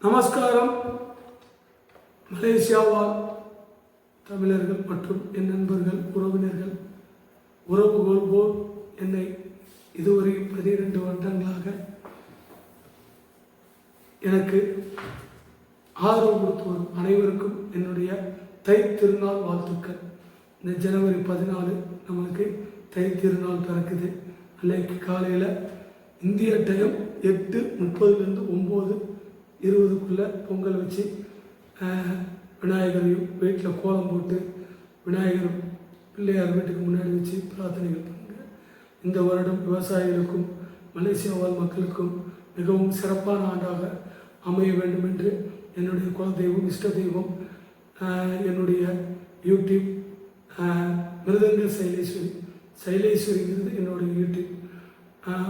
நமஸ்காரம். மலேசியா வாழ் தமிழர்கள் மற்றும் என் நண்பர்கள், உறவினர்கள், உறவுகள் போல் என்னை இதுவரை 12 வருடங்களாக எனக்கு ஆதரவு கொடுத்து வரும் அனைவருக்கும் என்னுடைய தை திருநாள் வாழ்த்துக்கள். இந்த ஜனவரி 14 நம்மளுக்கு தை திருநாள் பிறக்குது. அன்னைக்கு காலையில் இந்திய டைம் 8:30 9:20 பொங்கல் வச்சு விநாயகரையும் வீட்டில் கோலம் போட்டு விநாயகர் பிள்ளையார் வீட்டுக்கு முன்னாடி வச்சு பிரார்த்தனைகள் பண்ணுங்க. இந்த வருடம் விவசாயிகளுக்கும் மலேசியா வாழ் மக்களுக்கும் மிகவும் சிறப்பான ஆண்டாக அமைய வேண்டும் என்று என்னுடைய குலதெய்வம், இஷ்ட தெய்வம், என்னுடைய யூடியூப் மிருதங்க சைலேஸ்வரிங்கிறது என்னுடைய யூடியூப்.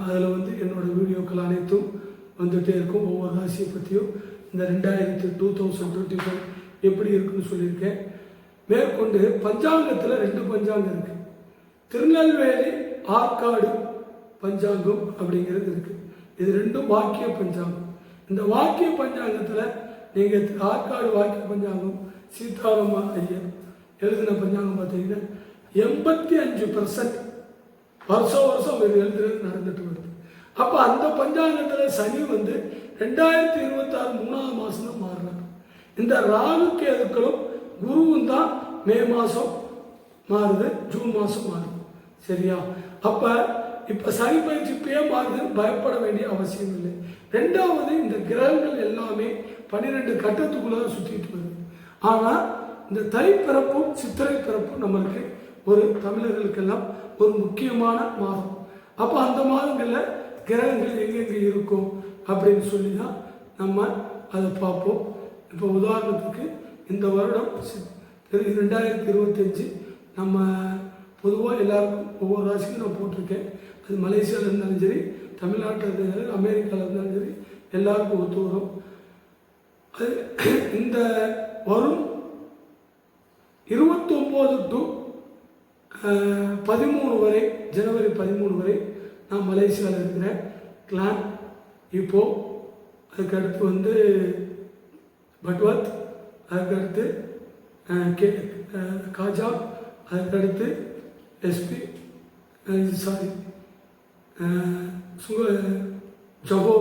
அதில் என்னோடய வீடியோக்கள் அனைத்தும் வந்துகிட்டே இருக்கும். ஒவ்வொரு ராசியை பற்றியும் இந்த 2025 எப்படி இருக்குன்னு சொல்லியிருக்கேன். மேற்கொண்டு பஞ்சாங்கத்தில் 2 பஞ்சாங்கம் இருக்குது. திருநெல்வேலி ஆற்காடு பஞ்சாங்கம் அப்படிங்கிறது இருக்குது. இது 2 வாக்கிய பஞ்சாங்கம். இந்த வாக்கிய பஞ்சாங்கத்தில் நீங்கள் ஆற்காடு வாக்கிய பஞ்சாங்கம் சீதாராம ஐயர் எழுதின பஞ்சாங்கம் பார்த்தீங்கன்னா 85% வருஷம் அவர் எழுதுறது நடந்துட்டு வருது. அப்போ அந்த பஞ்சாங்கத்தில் சனி 2026 3ஆம் மாதம் தான் மாறுறாங்க. இந்த ராகு கேதுக்களும் குருவும் தான் மே மாதம் மாறுது, ஜூன் மாதம் மாறுது. சரியா? அப்போ இப்போ சனி பயிற்சி இப்பயே மாறுதுன்னு பயப்பட வேண்டிய அவசியம் இல்லை. 2வது, இந்த கிரகங்கள் எல்லாமே 12 கட்டத்துக்குள்ளே தான் சுற்றிட்டு வருது. ஆனால் இந்த தை பிறப்பும் சித்திரை பிறப்பும் நம்மளுக்கு ஒரு தமிழர்களுக்கெல்லாம் ஒரு முக்கியமான மாதம். அப்போ அந்த மாதங்களில் கிரகங்கள் எங்கெங்கே இருக்கும் அப்படின்னு சொல்லி தான் நம்ம அதை பார்ப்போம். இப்போ உதாரணத்துக்கு இந்த வருடம் 2025 நம்ம பொதுவாக எல்லாருக்கும் ஒவ்வொரு ராசிக்கும் நான் போட்டிருக்கேன். அது மலேசியாவில் இருந்தாலும் சரி, தமிழ்நாட்டில் இருந்தாலும் சரி, அமெரிக்காவில் இருந்தாலும் சரி, எல்லாருக்கும் ஒத்து வரும். அது இந்த வரும் 29 to 13 வரை, ஜனவரி 13 வரை நான் மலேசியாவில் இருக்கிறேன். கிளான் இப்போ, அதுக்கடுத்து பட்வத், அதுக்கடுத்து காஜா, அதுக்கடுத்து எஸ்பி ஜஹோ,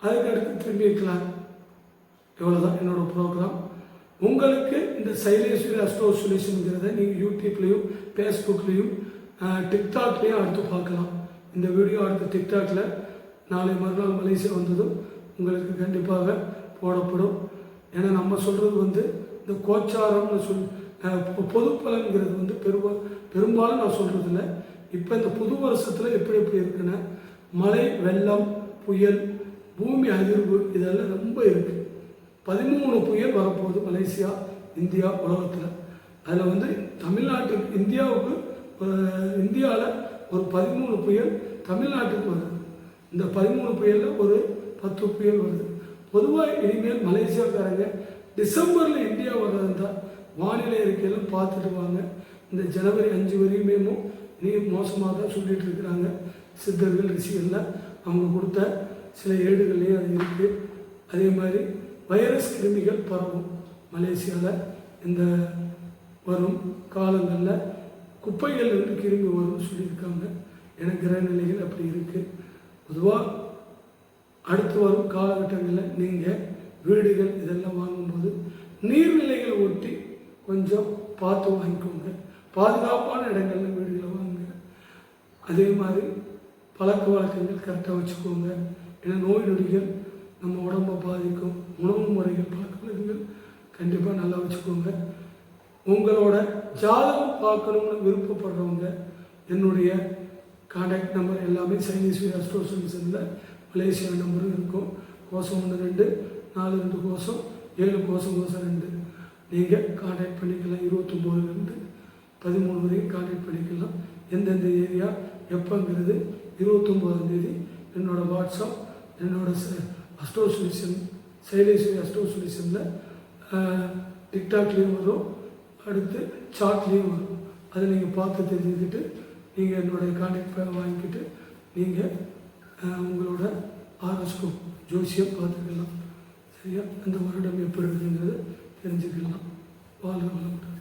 அதுக்கடுத்து திரும்பி கிளான். இவ்வளோதான் என்னோடய ப்ரோக்ராம். உங்களுக்கு இந்த சைலேஸ்வரி அஸ்ட்ரோ சொல்யூஷனுங்கிறத நீங்கள் யூடியூப்லேயும் ஃபேஸ்புக்லேயும் டிக்டாக்லேயும் அடுத்து பார்க்கலாம். இந்த வீடியோ அடுத்து டிக்டாக்ல நாளை மறுநாள் மலேசியா வந்ததும் உங்களுக்கு கண்டிப்பாக போடப்படும். ஏன்னா நம்ம சொல்கிறது இந்த கோச்சாரம்னு பொது பலன்கிறது பெரும்பாலும் நான் சொல்கிறதில்ல. இப்போ இந்த புது வருஷத்தில் எப்படி இருக்குன்னா, மழை, வெள்ளம், புயல், பூமி அதிர்வு இதெல்லாம் ரொம்ப இருக்குது. 13 புயல் வரப்போகுது மலேசியா, இந்தியா, உலகத்தில். அதில் தமிழ்நாட்டுக்கு இந்தியாவில் ஒரு 13 புயல் தமிழ்நாட்டுக்கு வருது. இந்த 13 புயலில் ஒரு 10 புயல் வருது. பொதுவாக இனிமேல் மலேசியாக்காரங்க டிசம்பரில் இந்தியா வர்றதுதான் வானிலை அறிக்கையெல்லாம் பார்த்துட்டு வாங்க. இந்த ஜனவரி 5 வரையுமே இனி மோசமாக தான் சொல்லிட்டு இருக்கிறாங்க சித்தர்கள், ரிஷிகளில் அவங்க கொடுத்த சில ஏடுகள்லேயே அது இருக்குது. அதே மாதிரி வைரஸ் கிருமிகள் பரவும் மலேசியாவில். இந்த வரும் காலங்களில் குப்பைகள்லேருந்து கிருமி வரும்னு சொல்லியிருக்காங்க. எனக்கு கிரகநிலைகள் அப்படி இருக்குது. பொதுவாக அடுத்து வரும் காலகட்டங்களில் நீங்கள் வீடுகள் இதெல்லாம் வாங்கும்போது நீர்நிலைகளை ஒட்டி கொஞ்சம் பார்த்து வாங்கிக்கோங்க. பாதுகாப்பான இடங்களில் வீடுகளை வாங்குங்க. அதே மாதிரி பழக்க வழக்கங்கள் கரெக்டாக வச்சுக்கோங்க. ஏன்னா நோய் நொடிகள் நம்ம உடம்பை பாதிக்கும். உணவு முறைகள், பழக்க வழக்கங்கள் கண்டிப்பாக நல்லா வச்சுக்கோங்க. உங்களோட ஜாதகம் பார்க்கணும்னு விருப்பப்படுறவங்க என்னுடைய கான்டாக்ட் நம்பர் எல்லாமே சைலேஸ்வரி அஸ்ட்ரோ சொல்யூஷனில் மலேசியா நம்பரும் இருக்கும். கோசம் 12 42 கோசம் 7 கோசம் 2 நீங்கள் கான்டாக்ட் பண்ணிக்கலாம். 29 13 வரைக்கும் கான்டாக்ட் பண்ணிக்கலாம். எந்தெந்த ஏரியா எப்போங்கிறது 29ஆம் தேதி என்னோடய வாட்ஸ்அப், என்னோடய அஸ்ட்ரோ சொல்யூஷன் சைலேஸ்வரி அஸ்ட்ரோ சொல்யூஷனில் டிக்டாக்லேயும் வரும், அடுத்து சாட்லேயும் வரும். அதை நீங்கள் பார்த்து தெரிஞ்சுக்கிட்டு நீங்கள் என்னுடைய கான்டாக்ட் வாங்கிக்கிட்டு நீங்கள் உங்களோட ஆரோஸ்கோப் ஜோசியம் பார்த்துக்கலாம். சரியா? இந்த வருடம் எப்படி இருக்குங்கிறது தெரிஞ்சுக்கலாம். வாழ்க வளமுடன்.